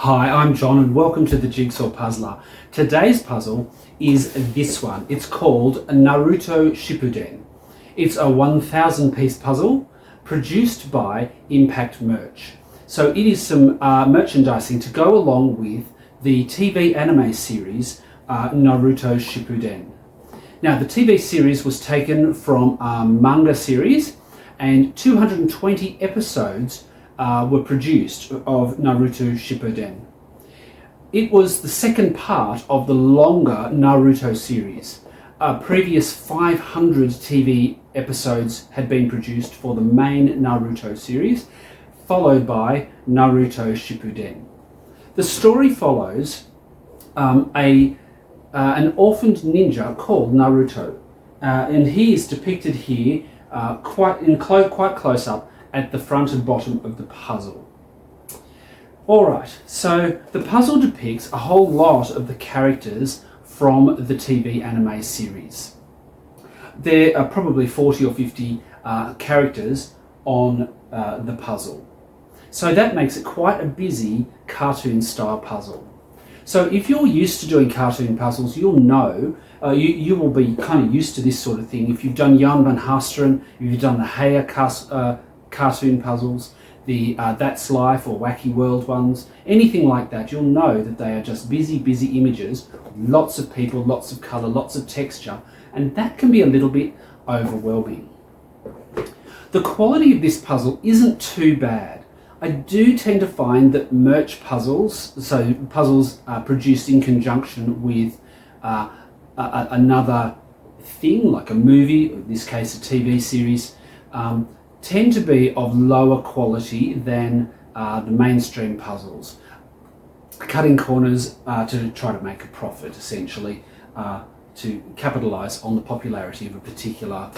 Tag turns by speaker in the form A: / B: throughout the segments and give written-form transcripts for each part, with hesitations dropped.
A: Hi, I'm John and welcome to the Jigsaw Puzzler. Today's puzzle is this one. It's called Naruto Shippuden. It's a 1,000 piece puzzle produced by Impact Merch. So it is some merchandising to go along with the TV anime series Naruto Shippuden. Now the TV series was taken from a manga series and 220 episodes were produced of Naruto Shippuden. It was the second part of the longer Naruto series. Previous 500 TV episodes had been produced for the main Naruto series, followed by Naruto Shippuden. The story follows an orphaned ninja called Naruto, and he is depicted here quite close up at the front and bottom of the puzzle. Alright, so the puzzle depicts a whole lot of the characters from the TV anime series. There are probably 40 or 50 characters on the puzzle. So that makes it quite a busy cartoon style puzzle. So if you're used to doing cartoon puzzles, you'll know, you will be kind of used to this sort of thing. If you've done Jan van Hasteren, if you've done the Heya cartoon puzzles, the That's Life or Wacky World ones, anything like that, you'll know that they are just busy images, lots of people, lots of colour, lots of texture, and that can be a little bit overwhelming. The quality of this puzzle isn't too bad. I do tend to find that merch puzzles, so puzzles produced in conjunction with another thing, like a movie, or in this case a TV series, tend to be of lower quality than the mainstream puzzles. Cutting corners to try to make a profit, essentially, to capitalise on the popularity of a particular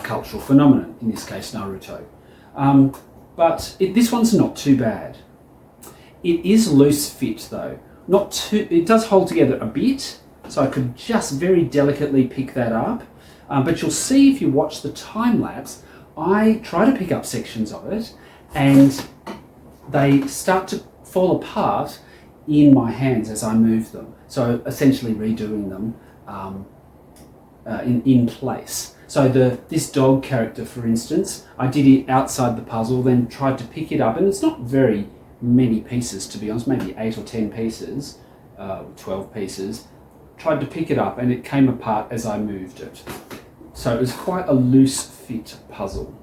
A: cultural phenomenon, in this case Naruto. But this one's not too bad. It is loose fit though. Not too. It does hold together a bit, so I could just very delicately pick that up. But you'll see if you watch the time lapse, I try to pick up sections of it and they start to fall apart in my hands as I move them. So essentially redoing them in place. So this dog character, for instance, I did it outside the puzzle, then tried to pick it up, and it's not very many pieces, to be honest, maybe 8 or 10 pieces, 12 pieces. Tried to pick it up and it came apart as I moved it. So it was quite a loose fit puzzle.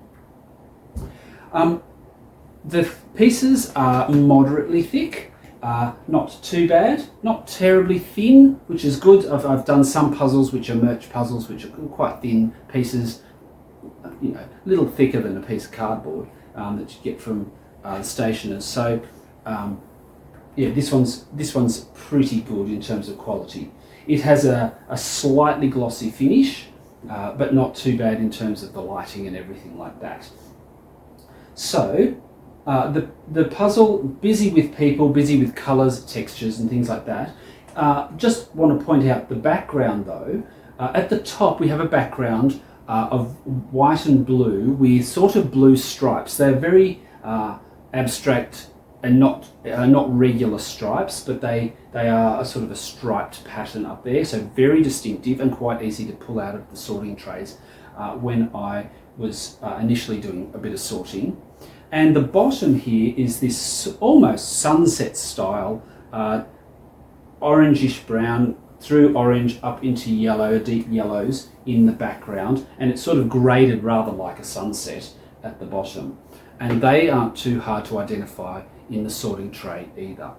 A: The pieces are moderately thick, not too bad, not terribly thin, which is good. I've done some puzzles which are merch puzzles which are quite thin pieces, a little thicker than a piece of cardboard that you get from the stationers. So yeah, this one's pretty good in terms of quality. It has a slightly glossy finish, but not too bad in terms of the lighting and everything like that. So the puzzle, busy with people, busy with colours, textures and things like that. Just want to point out the background though. At the top we have a background of white and blue with sort of blue stripes. They're very abstract and not regular stripes, but they are a sort of a striped pattern up there, so very distinctive and quite easy to pull out of the sorting trays when I was initially doing a bit of sorting. And the bottom here is this almost sunset style, orangish brown through orange up into yellow, deep yellows in the background, and it's sort of graded rather like a sunset at the bottom. And they aren't too hard to identify in the sorting tray either.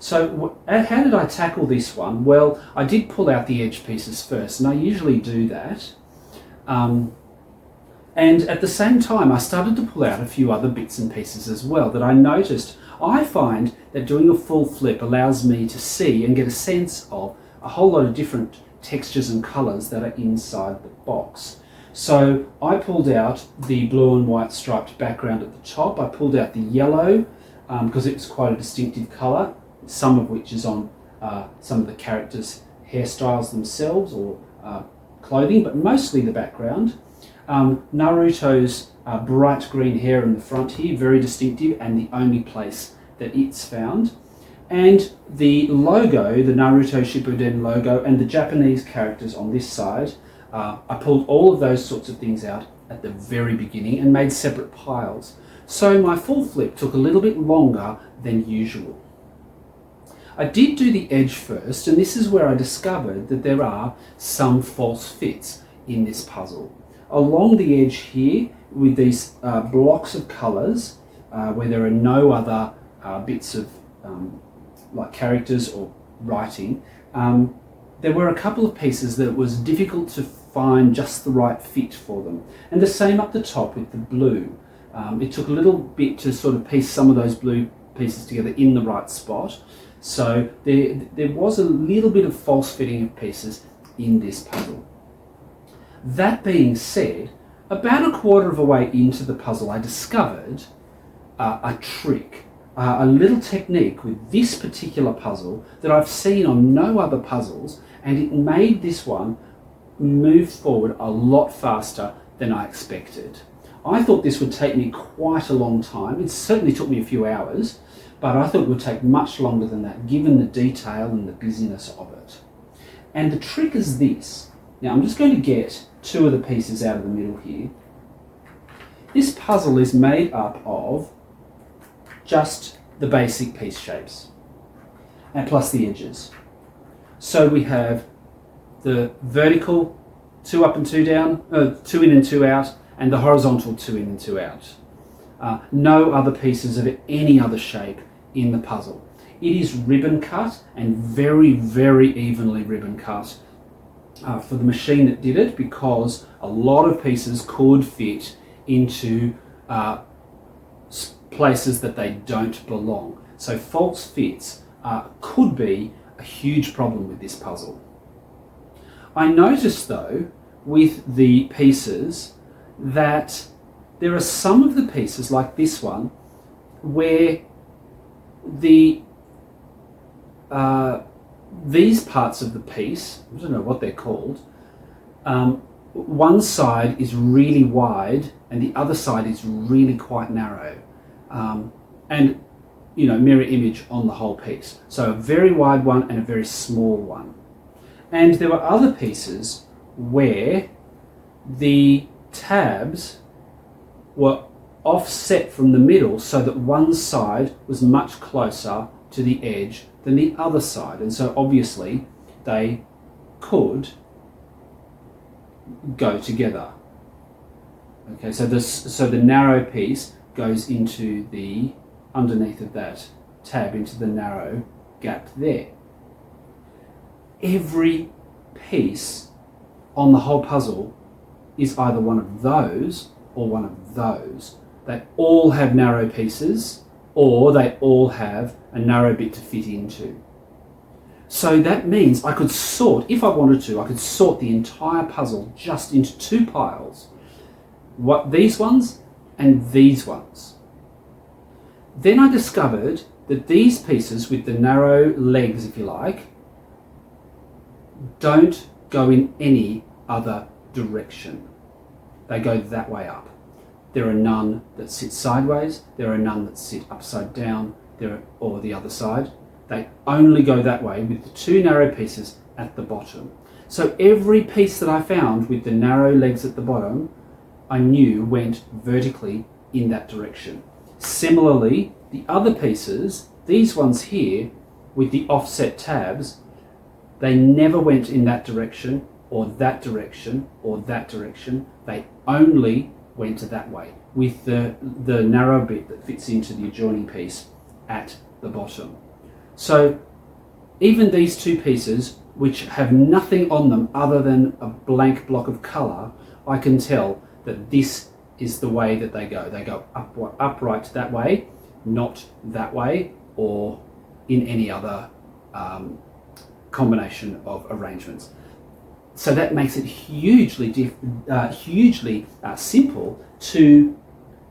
A: So how did I tackle this one? Well, I did pull out the edge pieces first, and I usually do that. And at the same time, I started to pull out a few other bits and pieces as well that I noticed. I find that doing a full flip allows me to see and get a sense of a whole lot of different textures and colours that are inside the box. So I pulled out the blue and white striped background at the top. I pulled out the yellow because it was quite a distinctive colour, some of which is on some of the characters' hairstyles themselves or clothing, but mostly the background. Naruto's bright green hair in the front here, very distinctive, and the only place that it's found. And the logo, the Naruto Shippuden logo, and the Japanese characters on this side, I pulled all of those sorts of things out at the very beginning and made separate piles. So my full flip took a little bit longer than usual. I did do the edge first, and this is where I discovered that there are some false fits in this puzzle. Along the edge here, with these blocks of colours, where there are no other bits of like characters or writing, there were a couple of pieces that it was difficult to find just the right fit for them. And the same up the top with the blue. It took a little bit to sort of piece some of those blue pieces together in the right spot. So there was a little bit of false fitting of pieces in this puzzle. That being said, about a quarter of a way into the puzzle, I discovered a trick, a little technique with this particular puzzle that I've seen on no other puzzles, and it made this one move forward a lot faster than I expected. I thought this would take me quite a long time. It certainly took me a few hours, but I thought it would take much longer than that, given the detail and the busyness of it. And the trick is this. Now I'm just going to get two of the pieces out of the middle here. This puzzle is made up of just the basic piece shapes, and plus the edges. So we have the vertical 2 up and 2 down, 2 in and 2 out, and the horizontal 2 in and 2 out. No other pieces of any other shape in the puzzle. It is ribbon cut, and very, very evenly ribbon cut for the machine that did it, because a lot of pieces could fit into places that they don't belong. So false fits could be a huge problem with this puzzle. I noticed though, with the pieces, that there are some of the pieces, like this one, where these parts of the piece, I don't know what they're called, one side is really wide and the other side is really quite narrow, and you know, mirror image on the whole piece. So a very wide one and a very small one. And there were other pieces where the tabs were offset from the middle so that one side was much closer to the edge than the other side, and so obviously they could go together. Okay, so the narrow piece goes into the underneath of that tab, into the narrow gap there. Every piece on the whole puzzle is either one of those or one of those. They all have narrow pieces, or they all have a narrow bit to fit into. So that means I could sort, if I wanted to, I could sort the entire puzzle just into two piles. These ones and these ones. Then I discovered that these pieces with the narrow legs, if you like, don't go in any other direction. They go that way up. There are none that sit sideways, there are none that sit upside down, or the other side. They only go that way with the two narrow pieces at the bottom. So every piece that I found with the narrow legs at the bottom, I knew went vertically in that direction. Similarly, the other pieces, these ones here with the offset tabs, they never went in that direction or that direction or that direction. They only went that way with the narrow bit that fits into the adjoining piece at the bottom. So even these two pieces, which have nothing on them other than a blank block of colour, I can tell that this is the way that they go. They go upright that way, not that way, or in any other combination of arrangements. So that makes it hugely simple to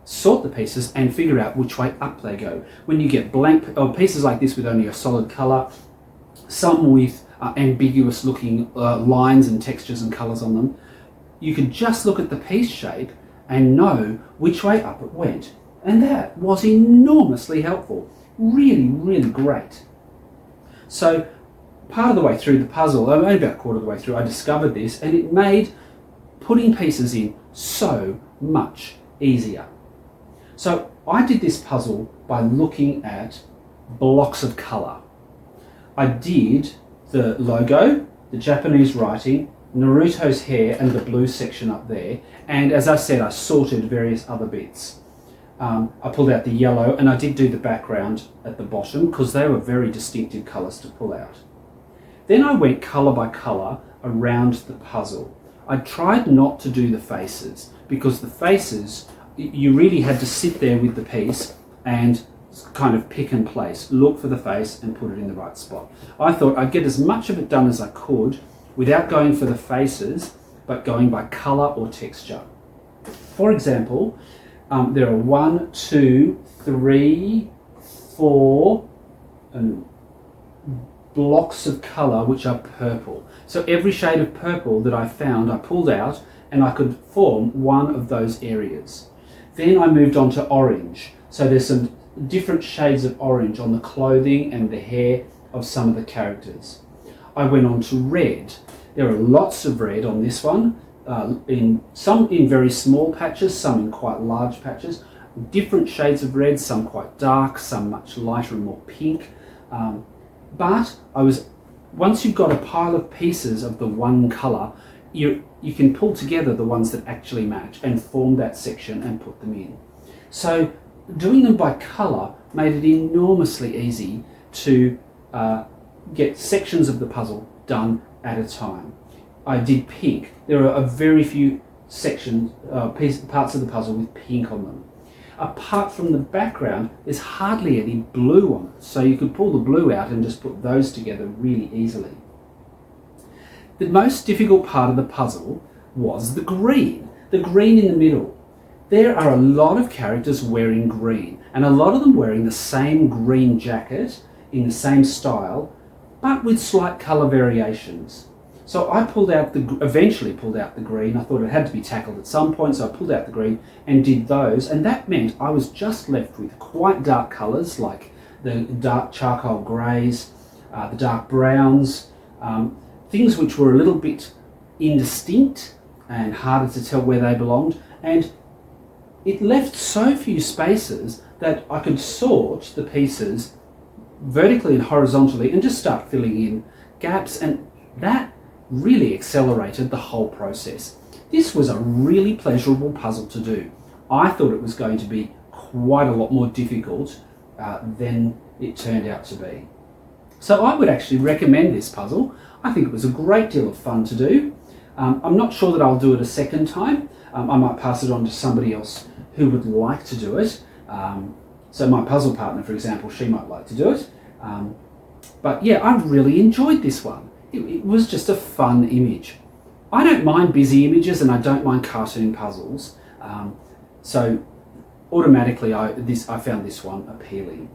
A: sort the pieces and figure out which way up they go. When you get blank or pieces like this with only a solid colour, some with ambiguous looking lines and textures and colours on them, you can just look at the piece shape and know which way up it went. And that was enormously helpful. really great. So part of the way through the puzzle, only about a quarter of the way through, I discovered this, and it made putting pieces in so much easier. So I did this puzzle by looking at blocks of colour. I did the logo, the Japanese writing, Naruto's hair and the blue section up there, and as I said, I sorted various other bits. I pulled out the yellow, and I did do the background at the bottom because they were very distinctive colours to pull out. Then I went colour by colour around the puzzle. I tried not to do the faces because the faces, you really had to sit there with the piece and kind of pick and place, look for the face and put it in the right spot. I thought I'd get as much of it done as I could without going for the faces, but going by colour or texture. For example, there are 1, 2, 3, 4 blocks of colour which are purple. So every shade of purple that I found I pulled out and I could form one of those areas. Then I moved on to orange. So there's some different shades of orange on the clothing and the hair of some of the characters. I went on to red. There are lots of red on this one, some in very small patches, some in quite large patches, different shades of red, some quite dark, some much lighter and more pink. But once you've got a pile of pieces of the one colour, you can pull together the ones that actually match and form that section and put them in. So doing them by colour made it enormously easy to get sections of the puzzle done at a time. I did pink. There are a very few sections, parts of the puzzle with pink on them. Apart from the background, there's hardly any blue on it, so you could pull the blue out and just put those together really easily. The most difficult part of the puzzle was the green in the middle. There are a lot of characters wearing green, and a lot of them wearing the same green jacket in the same style, but with slight colour variations. So I eventually pulled out the green. I thought it had to be tackled at some point, so I pulled out the green and did those, and that meant I was just left with quite dark colours like the dark charcoal greys, the dark browns, things which were a little bit indistinct and harder to tell where they belonged, and it left so few spaces that I could sort the pieces vertically and horizontally and just start filling in gaps, and that really accelerated the whole process. This was a really pleasurable puzzle to do. I thought it was going to be quite a lot more difficult than it turned out to be. So I would actually recommend this puzzle. I think it was a great deal of fun to do. I'm not sure that I'll do it a second time. I might pass it on to somebody else who would like to do it. So my puzzle partner, for example, she might like to do it. But yeah, I really enjoyed this one. It was just a fun image. I don't mind busy images and I don't mind cartoon puzzles. So automatically I found this one appealing.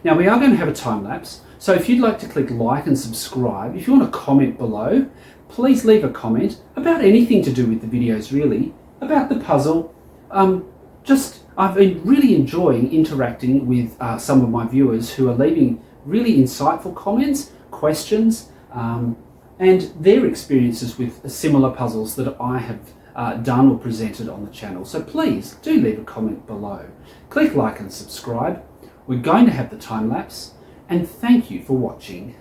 A: Now we are going to have a time lapse. So if you'd like to click like and subscribe, if you want to comment below, please leave a comment about anything to do with the videos really, about the puzzle. I've been really enjoying interacting with some of my viewers who are leaving really insightful comments, questions, and their experiences with similar puzzles that I have done or presented on the channel. So please do leave a comment below. Click like and subscribe. We're going to have the time lapse, and thank you for watching.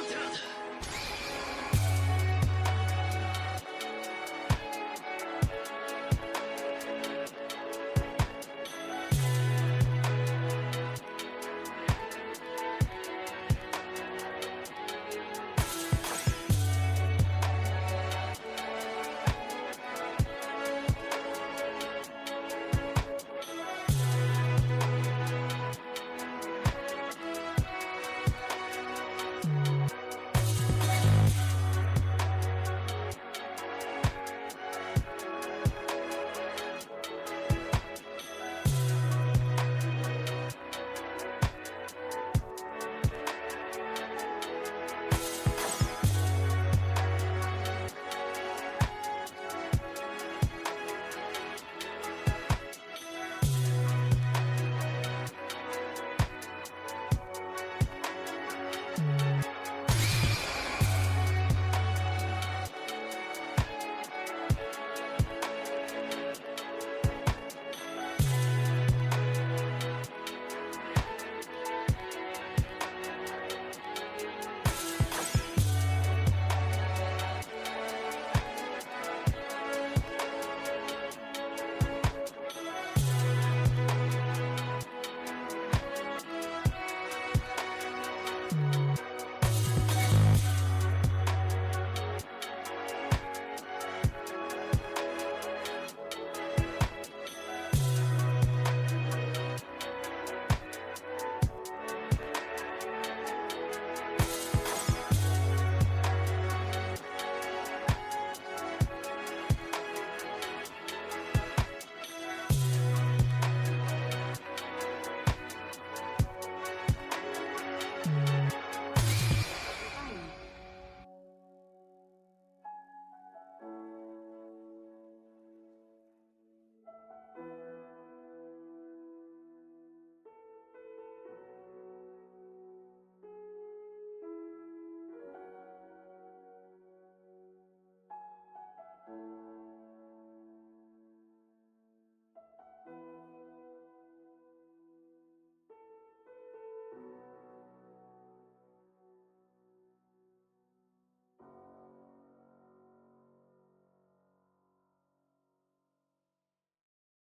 B: だ。